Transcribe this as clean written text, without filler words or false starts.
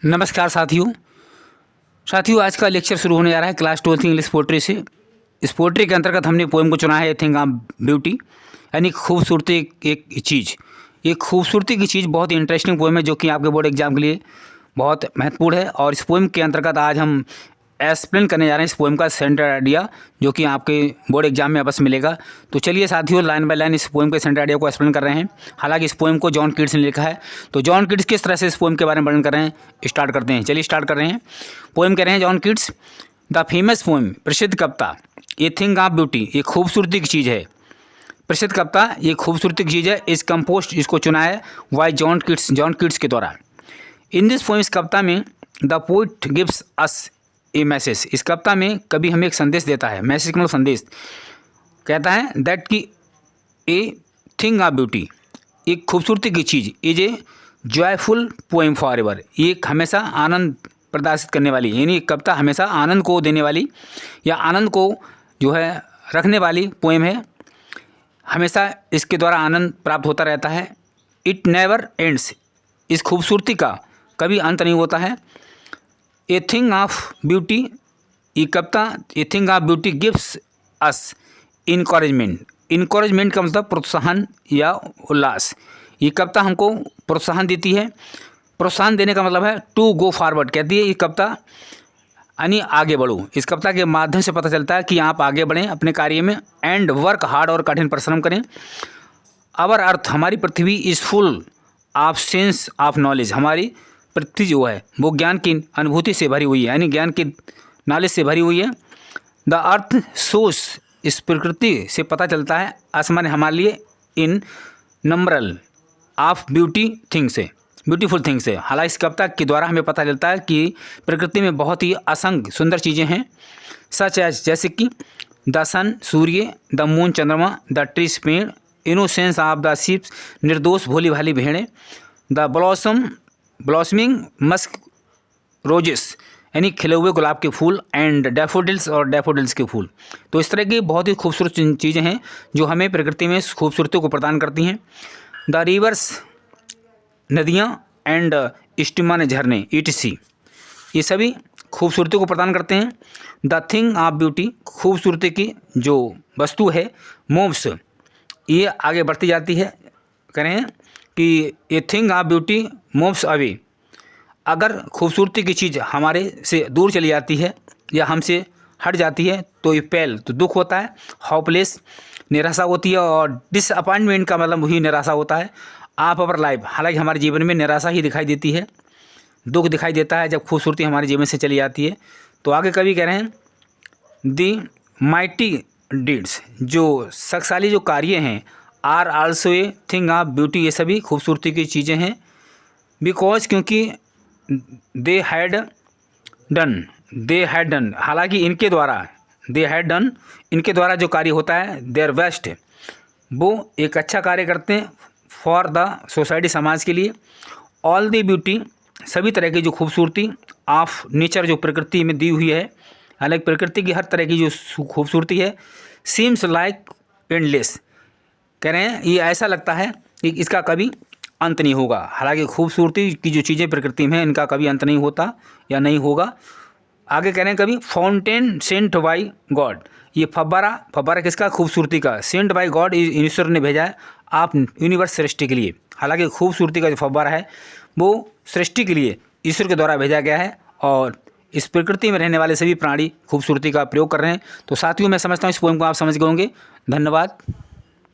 नमस्कार साथियों आज का लेक्चर शुरू होने जा रहा है क्लास 12th इंग्लिश पोट्री से। इस पोट्री के अंतर्गत हमने पोएम को चुना है ए थिंग ऑफ ब्यूटी, यानी खूबसूरती एक चीज़। ये खूबसूरती की चीज़ बहुत ही इंटरेस्टिंग पोएम है जो कि आपके बोर्ड एग्जाम के लिए बहुत महत्वपूर्ण है। और इस पोएम के अंतर्गत आज हम एक्सप्लेन करने जा रहे हैं इस पोएम का सेंटर आइडिया, जो कि आपके बोर्ड एग्जाम में अवश्य मिलेगा। तो चलिए साथियों, लाइन बाय लाइन इस पोएम के सेंटर आइडिया को एक्सप्लेन कर रहे हैं। हालांकि इस पोएम को जॉन कीट्स ने लिखा है, तो जॉन कीट्स किस तरह से इस पोएम के बारे में वर्णन कर रहे हैं, स्टार्ट करते हैं। चलिए स्टार्ट कर रहे हैं। पोएम कह रहे हैं John Keats, the famous poem, प्रसिद्ध कविता ए थिंग ऑफ ब्यूटी, ये खूबसूरती की चीज़ है। प्रसिद्ध कविता ये खूबसूरती की चीज़ है। इस कंपोस्ट, इसको चुना है वाई जॉन कीट्स के द्वारा। इन दिस पोएम, इस कविता में the poet gives us A message, इस कविता में कवि हमें एक संदेश देता है। मैसेज का मतलब संदेश। कहता है दैट कि ए थिंग ऑफ ब्यूटी, एक खूबसूरती की चीज़, is a joyful poem for ever, ये एक हमेशा आनंद प्रदर्शित करने वाली, यानी एक कविता हमेशा आनंद को देने वाली या आनंद को जो है रखने वाली पोएम है। हमेशा इसके द्वारा आनंद प्राप्त होता रहता है। इट नेवर एंड्स, इस खूबसूरती का कभी अंत नहीं होता है। ए थिंग ऑफ ब्यूटी, ये कविता a thing of beauty gives us encouragement का मतलब प्रोत्साहन या उल्लास। ये कविता हमको प्रोत्साहन देती है। प्रोत्साहन देने का मतलब है टू गो फॉरवर्ड, कहती है ये कविता, यानी आगे बढ़ो। इस कविता के माध्यम से पता चलता है कि आप आगे बढ़ें अपने कार्य में, एंड वर्क हार्ड, और कठिन परिश्रम करें। आवर अर्थ, हमारी पृथ्वी, is full of sense of knowledge, हमारी पृथ्वी जो है वो ज्ञान की अनुभूति से भरी हुई है, यानी ज्ञान की नॉलेज से भरी हुई है। द अर्थ सोस, इस प्रकृति से पता चलता है, आसमान हमारे लिए, इन नंबरल ऑफ ब्यूटीफुल थिंग्स है। हालांकि इस कविता के द्वारा हमें पता चलता है कि प्रकृति में बहुत ही असंख्य सुंदर चीज़ें हैं। सच एज, जैसे कि द सन, सूर्य, द मून, चंद्रमा, द ट्रीज, पेड़, इनोसेंस ऑफ द शिप्स, निर्दोष भोली भाली भेड़ें, द ब्लॉसमिंग मस्क रोजेस, यानी खिले हुए गुलाब के फूल, एंड डैफोडिल्स, और डैफोडिल्स के फूल। तो इस तरह की बहुत ही खूबसूरत चीज़ें हैं जो हमें प्रकृति में खूबसूरती को प्रदान करती हैं। द रिवर्स, नदियाँ, एंड स्टीमर, झरने, ETC, ये सभी खूबसूरती को प्रदान करते हैं। द थिंग ऑफ ब्यूटी, खूबसूरती की जो वस्तु है, मूव्स, ये आगे बढ़ती जाती है। कह रहे हैं कि ए thing of beauty moves away, अगर खूबसूरती की चीज़ हमारे से दूर चली जाती है या हमसे हट जाती है तो ये पेल, तो दुख होता है, होपलेस, निराशा होती है, और डिसअपॉइंटमेंट का मतलब वही निराशा होता है। आप अवर लाइफ, हालांकि हमारे जीवन में निराशा ही दिखाई देती है, दुख दिखाई देता है जब खूबसूरती हमारे जीवन से चली जाती है। तो आगे कवि कह रहे हैं दी माइटी डीड्स, जो शक्तिशाली जो कार्य हैं, are also a thing of beauty, ये सभी खूबसूरती की चीज़ें हैं। बिकॉज, क्योंकि दे हैड डन, हालांकि इनके द्वारा जो कार्य होता है, देयर बेस्ट, वो एक अच्छा कार्य करते हैं फॉर द सोसाइटी, समाज के लिए। ऑल द ब्यूटी, सभी तरह की जो खूबसूरती, ऑफ नेचर, जो प्रकृति में दी हुई है, हालांकि प्रकृति की हर तरह की जो खूबसूरती है, सीम्स लाइक एंडलेस, कह रहे हैं ये ऐसा लगता है कि इसका कभी अंत नहीं होगा। हालांकि खूबसूरती की जो चीज़ें प्रकृति में हैं, इनका कभी अंत नहीं होता या नहीं होगा। आगे कह रहे हैं कभी फाउंटेन सेंट बाई गॉड, ये फव्वारा किसका, खूबसूरती का, सेंट बाई गॉड, ईश्वर ने भेजा है आप यूनिवर्स सृष्टि के लिए। हालांकि खूबसूरती का जो फव्वारा है वो सृष्टि के लिए ईश्वर के द्वारा भेजा गया है, और इस प्रकृति में रहने वाले सभी प्राणी खूबसूरती का प्रयोग कर रहे हैं। तो साथियों, मैं समझता हूँ इस पोएम को आप समझ गए होंगे। धन्यवाद।